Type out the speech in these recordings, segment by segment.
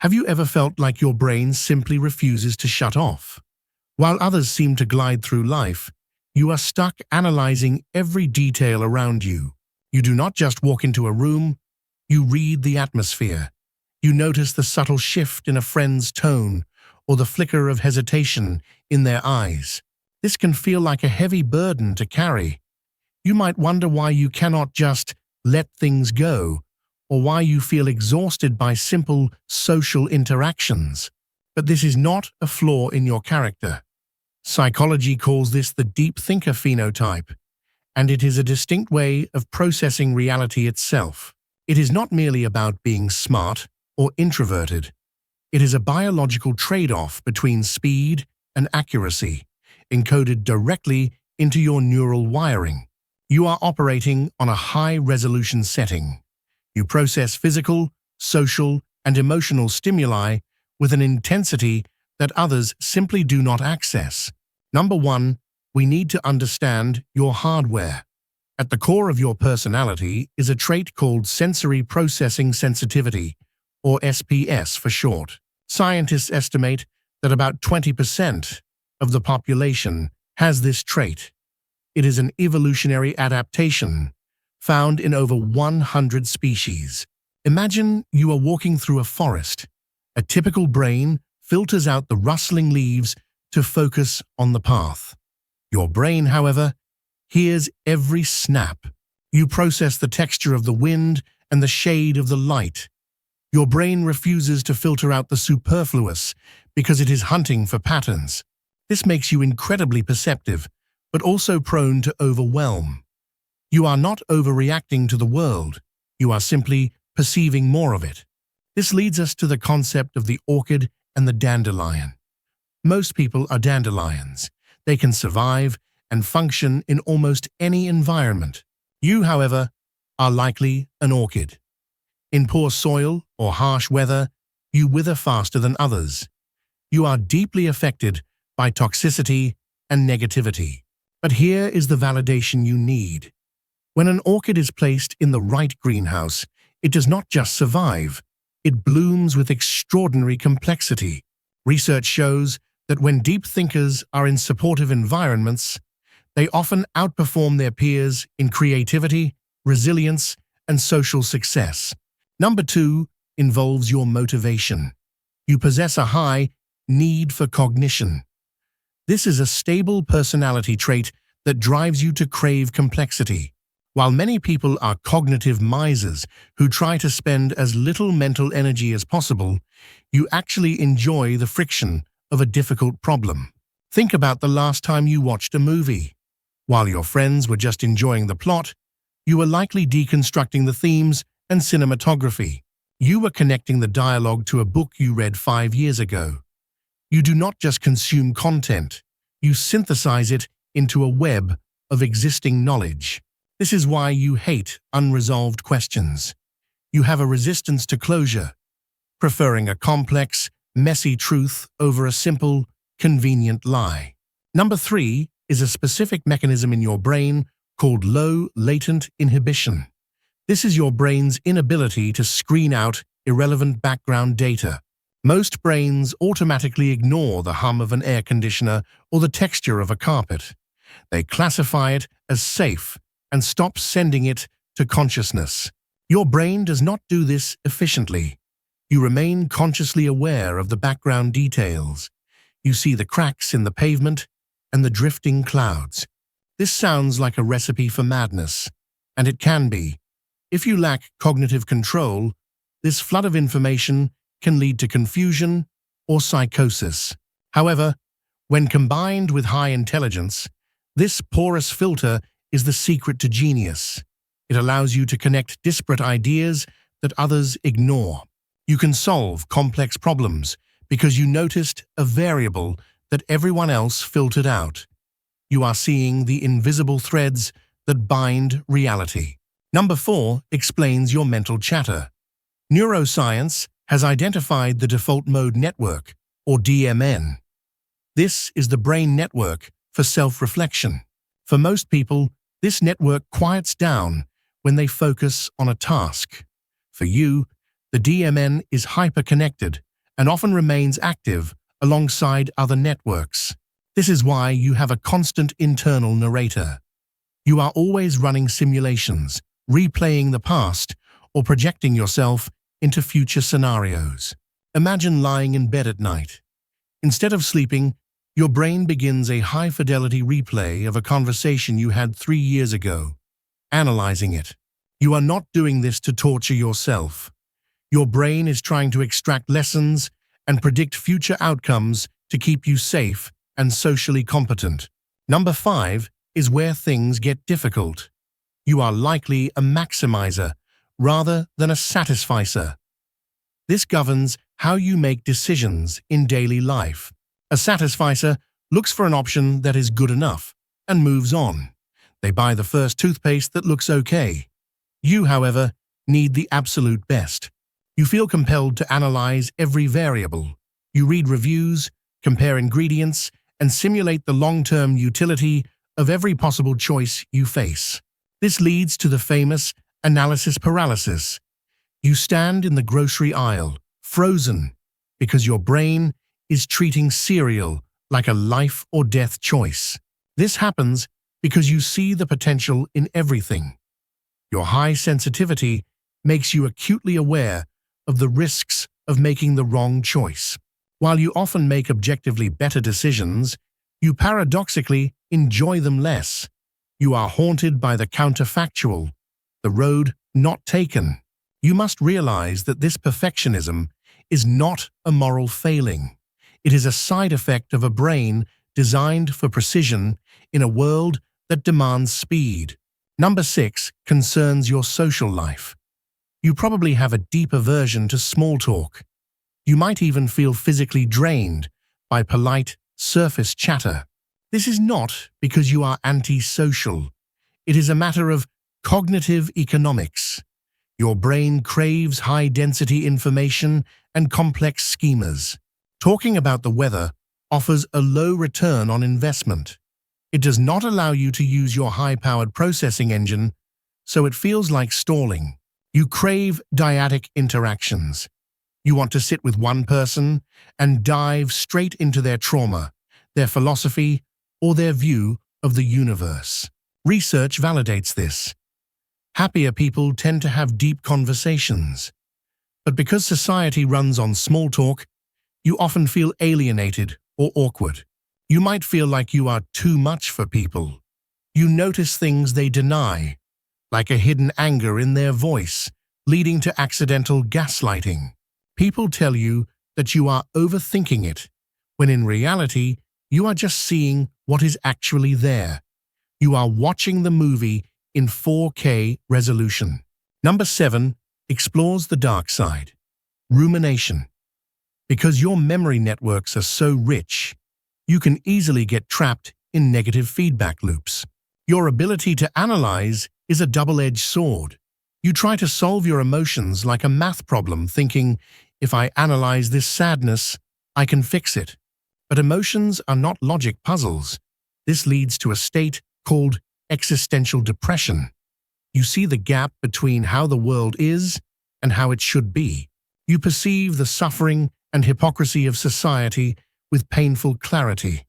Have you ever felt like your brain simply refuses to shut off? While others seem to glide through life, you are stuck analyzing every detail around you. You do not just walk into a room, you read the atmosphere. You notice the subtle shift in a friend's tone or the flicker of hesitation in their eyes. This can feel like a heavy burden to carry. You might wonder why you cannot just let things go, or why you feel exhausted by simple social interactions. But this is not a flaw in your character. Psychology calls this the deep thinker phenotype, and it is a distinct way of processing reality itself. It is not merely about being smart or introverted. It is a biological trade-off between speed and accuracy, encoded directly into your neural wiring. You are operating on a high-resolution setting. You process physical, social, and emotional stimuli with an intensity that others simply do not access. Number 1, we need to understand your hardware. At the core of your personality is a trait called sensory processing sensitivity, or SPS for short. Scientists estimate that about 20% of the population has this trait. It is an evolutionary adaptation found in over 100 species. Imagine you are walking through a forest. A typical brain filters out the rustling leaves to focus on the path. Your brain, however, hears every snap. You process the texture of the wind and the shade of the light. Your brain refuses to filter out the superfluous because it is hunting for patterns. This makes you incredibly perceptive, but also prone to overwhelm. You are not overreacting to the world. You are simply perceiving more of it. This leads us to the concept of the orchid and the dandelion. Most people are dandelions. They can survive and function in almost any environment. You, however, are likely an orchid. In poor soil or harsh weather, you wither faster than others. You are deeply affected by toxicity and negativity. But here is the validation you need. When an orchid is placed in the right greenhouse, it does not just survive, it blooms with extraordinary complexity. Research shows that when deep thinkers are in supportive environments, they often outperform their peers in creativity, resilience, and social success. Number 2 involves your motivation. You possess a high need for cognition. This is a stable personality trait that drives you to crave complexity. While many people are cognitive misers who try to spend as little mental energy as possible, you actually enjoy the friction of a difficult problem. Think about the last time you watched a movie. While your friends were just enjoying the plot, you were likely deconstructing the themes and cinematography. You were connecting the dialogue to a book you read 5 years ago. You do not just consume content, you synthesize it into a web of existing knowledge. This is why you hate unresolved questions. You have a resistance to closure, preferring a complex, messy truth over a simple, convenient lie. Number 3 is a specific mechanism in your brain called low latent inhibition. This is your brain's inability to screen out irrelevant background data. Most brains automatically ignore the hum of an air conditioner or the texture of a carpet. They classify it as safe and stop sending it to consciousness. Your brain does not do this efficiently. You remain consciously aware of the background details. You see the cracks in the pavement and the drifting clouds. This sounds like a recipe for madness, and it can be. If you lack cognitive control, this flood of information can lead to confusion or psychosis. However, when combined with high intelligence, this porous filter is the secret to genius. It allows you to connect disparate ideas that others ignore. You can solve complex problems because you noticed a variable that everyone else filtered out. You are seeing the invisible threads that bind reality. Number 4 explains your mental chatter. Neuroscience has identified the default mode network, or DMN. This is the brain network for self-reflection. For most people, this network quiets down when they focus on a task. For you, the DMN is hyper-connected, and often remains active alongside other networks. This is why you have a constant internal narrator. You are always running simulations, replaying the past, or projecting yourself into future scenarios. Imagine lying in bed at night. Instead of sleeping, your brain begins a high-fidelity replay of a conversation you had 3 years ago, analyzing it. You are not doing this to torture yourself. Your brain is trying to extract lessons and predict future outcomes to keep you safe and socially competent. Number 5 is where things get difficult. You are likely a maximizer rather than a satisficer. This governs how you make decisions in daily life. A satisficer looks for an option that is good enough and moves on. They buy the first toothpaste that looks okay. You, however, need the absolute best. You feel compelled to analyze every variable. You read reviews, compare ingredients, and simulate the long-term utility of every possible choice you face. This leads to the famous analysis paralysis. You stand in the grocery aisle, frozen, because your brain is treating cereal like a life or death choice. This happens because you see the potential in everything. Your high sensitivity makes you acutely aware of the risks of making the wrong choice. While you often make objectively better decisions, you paradoxically enjoy them less. You are haunted by the counterfactual, the road not taken. You must realize that this perfectionism is not a moral failing. It is a side effect of a brain designed for precision in a world that demands speed. Number 6 concerns your social life. You probably have a deep aversion to small talk. You might even feel physically drained by polite, surface chatter. This is not because you are antisocial. It is a matter of cognitive economics. Your brain craves high-density information and complex schemas. Talking about the weather offers a low return on investment. It does not allow you to use your high-powered processing engine, so it feels like stalling. You crave dyadic interactions. You want to sit with one person and dive straight into their trauma, their philosophy, or their view of the universe. Research validates this. Happier people tend to have deep conversations. But because society runs on small talk, you often feel alienated or awkward. You might feel like you are too much for people. You notice things they deny, like a hidden anger in their voice, leading to accidental gaslighting. People tell you that you are overthinking it, when in reality, you are just seeing what is actually there. You are watching the movie in 4K resolution. Number 7 explores the dark side. Rumination. Because your memory networks are so rich, you can easily get trapped in negative feedback loops. Your ability to analyze is a double-edged sword. You try to solve your emotions like a math problem, thinking, if I analyze this sadness, I can fix it. But emotions are not logic puzzles. This leads to a state called existential depression. You see the gap between how the world is and how it should be. You perceive the suffering and hypocrisy of society with painful clarity.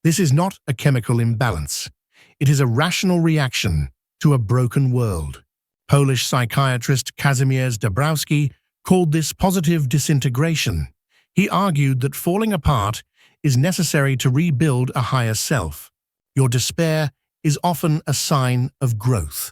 This is not a chemical imbalance. It is a rational reaction to a broken world. Polish psychiatrist Kazimierz Dabrowski called this positive disintegration. He argued that falling apart is necessary to rebuild a higher self. Your despair is often a sign of growth.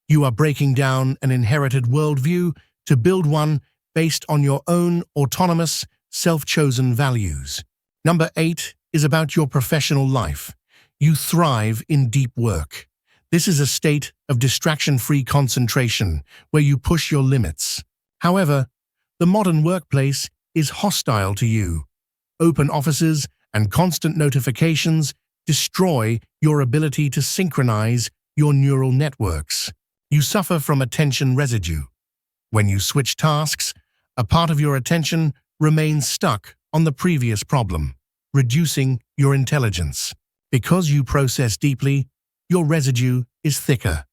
You are breaking down an inherited worldview to build one based on your own autonomous, self-chosen values. Number 8 is about your professional life. You thrive in deep work. This is a state of distraction-free concentration where you push your limits. However, the modern workplace is hostile to you. Open offices and constant notifications destroy your ability to synchronize your neural networks. You suffer from attention residue. When you switch tasks, a part of your attention remains stuck on the previous problem, reducing your intelligence. Because you process deeply, your residue is thicker.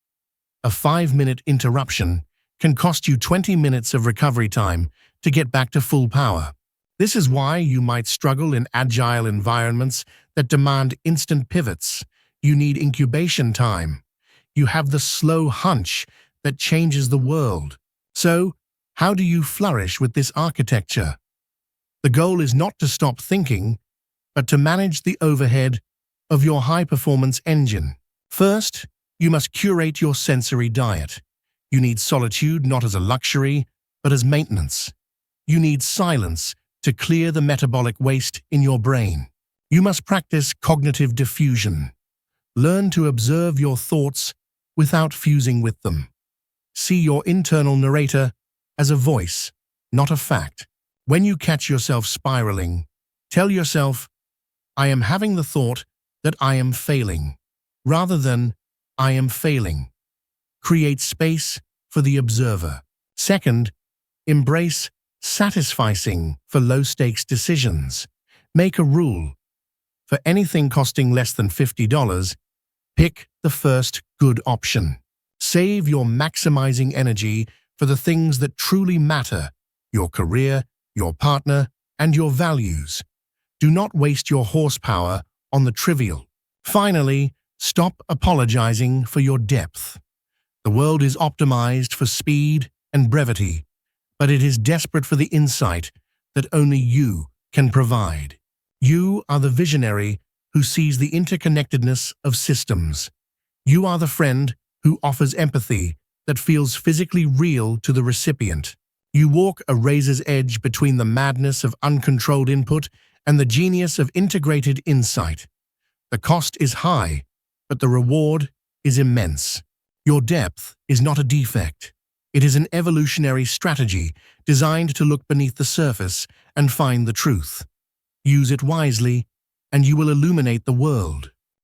A 5-minute interruption can cost you 20 minutes of recovery time to get back to full power. This is why you might struggle in agile environments that demand instant pivots. You need incubation time. You have the slow hunch that changes the world. So, how do you flourish with this architecture? The goal is not to stop thinking, but to manage the overhead of your high-performance engine. First, you must curate your sensory diet. You need solitude not as a luxury, but as maintenance. You need silence to clear the metabolic waste in your brain. You must practice cognitive diffusion. Learn to observe your thoughts without fusing with them. See your internal narrator as a voice, not a fact. When you catch yourself spiraling, tell yourself, I am having the thought that I am failing, rather than I am failing. Create space for the observer. Second, embrace satisficing for low-stakes decisions. Make a rule. For anything costing less than $50, pick the first good option. Save your maximizing energy for the things that truly matter, your career, your partner, and your values. Do not waste your horsepower on the trivial. Finally, stop apologizing for your depth. The world is optimized for speed and brevity, but it is desperate for the insight that only you can provide. You are the visionary who sees the interconnectedness of systems. You are the friend who offers empathy that feels physically real to the recipient. You walk a razor's edge between the madness of uncontrolled input and the genius of integrated insight. The cost is high, but the reward is immense. Your depth is not a defect. It is an evolutionary strategy designed to look beneath the surface and find the truth. Use it wisely, and you will illuminate the world.